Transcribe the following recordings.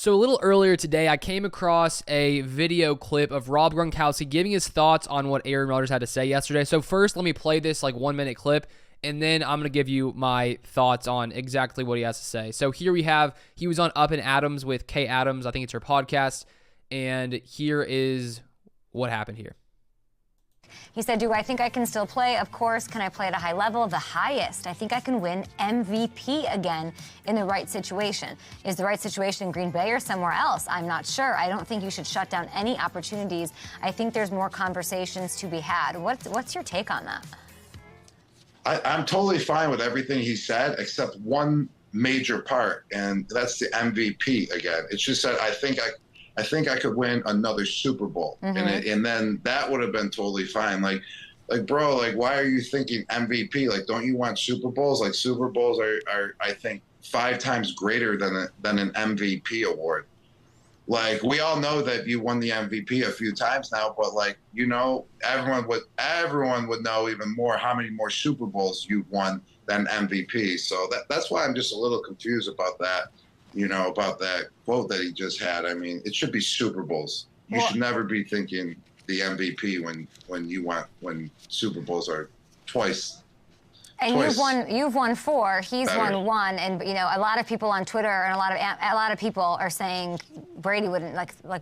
So a little earlier today, I came across a video clip of Rob Gronkowski giving his thoughts on what Aaron Rodgers had to say yesterday. So first, let me play this 1-minute clip, and then I'm going to give you my thoughts on exactly what he has to say. So here he was on Up and Adams with Kay Adams. I think it's her podcast. And here is what happened here. He said, do I think I can still play? Of course. Can I play at a high level? The highest. I think I can win MVP again in the right situation. Is the right situation in Green Bay or somewhere else? I'm not sure. I don't think you should shut down any opportunities. I think there's more conversations to be had. What's your take on that? I'm totally fine with everything he said, except one major part, and that's the MVP again. It's just that I think I could win another Super Bowl, and then that would have been totally fine. Like, bro, why are you thinking MVP? Don't you want Super Bowls? Super Bowls are I think 5 times greater than an MVP award. We all know that you won the MVP a few times now, but everyone would know even more how many more Super Bowls you've won than MVP. So that's why I'm just a little confused about that. About that quote that he just had. I mean, it should be Super Bowls. You should never be thinking the MVP when Super Bowls are twice. And you've won 4. He's won 1, and a lot of people on Twitter and a lot of people are saying Brady wouldn't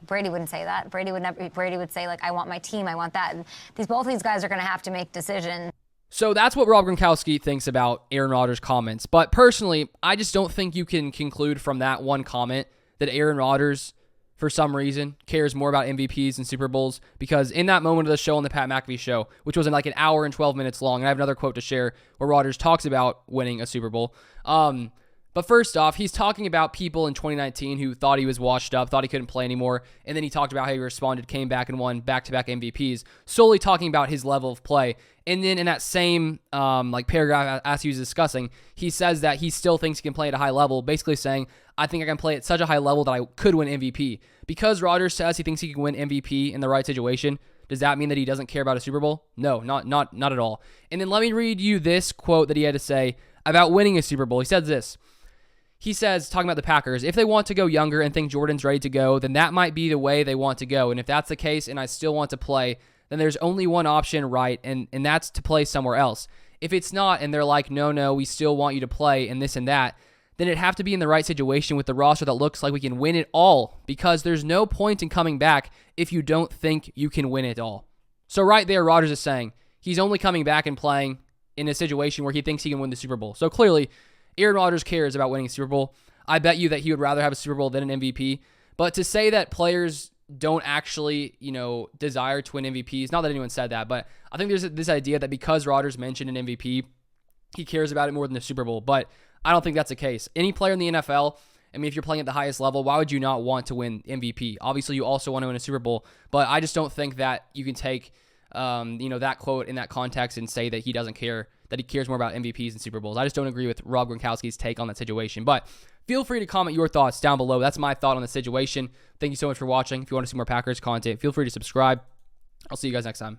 Brady wouldn't say that. Brady would say I want my team, I want that. And both of these guys are going to have to make decisions. So that's what Rob Gronkowski thinks about Aaron Rodgers' comments. But personally, I just don't think you can conclude from that one comment that Aaron Rodgers, for some reason, cares more about MVPs and Super Bowls, because in that moment of the show on the Pat McAfee show, which was an hour and 12 minutes long, and I have another quote to share where Rodgers talks about winning a Super Bowl. But first off, he's talking about people in 2019 who thought he was washed up, thought he couldn't play anymore, and then he talked about how he responded, came back, and won back-to-back MVPs, solely talking about his level of play. And then in that same paragraph as he was discussing, he says that he still thinks he can play at a high level, basically saying, I think I can play at such a high level that I could win MVP. Because Rodgers says he thinks he can win MVP in the right situation, does that mean that he doesn't care about a Super Bowl? No, not at all. And then let me read you this quote that he had to say about winning a Super Bowl. He says this. He says, talking about the Packers, if they want to go younger and think Jordan's ready to go, then that might be the way they want to go. And if that's the case and I still want to play, then there's only one option, right? And that's to play somewhere else. If it's not and they're like, no, we still want you to play and this and that, then it'd have to be in the right situation with the roster that looks like we can win it all, because there's no point in coming back if you don't think you can win it all. So right there, Rodgers is saying he's only coming back and playing in a situation where he thinks he can win the Super Bowl. So clearly, Aaron Rodgers cares about winning a Super Bowl. I bet you that he would rather have a Super Bowl than an MVP. But to say that players don't actually, desire to win MVPs, not that anyone said that, but I think there's this idea that because Rodgers mentioned an MVP, he cares about it more than the Super Bowl. But I don't think that's the case. Any player in the NFL, if you're playing at the highest level, why would you not want to win MVP? Obviously, you also want to win a Super Bowl, but I just don't think that you can take, that quote in that context and say that he doesn't care, that he cares more about MVPs and Super Bowls. I just don't agree with Rob Gronkowski's take on that situation. But feel free to comment your thoughts down below. That's my thought on the situation. Thank you so much for watching. If you want to see more Packers content, feel free to subscribe. I'll see you guys next time.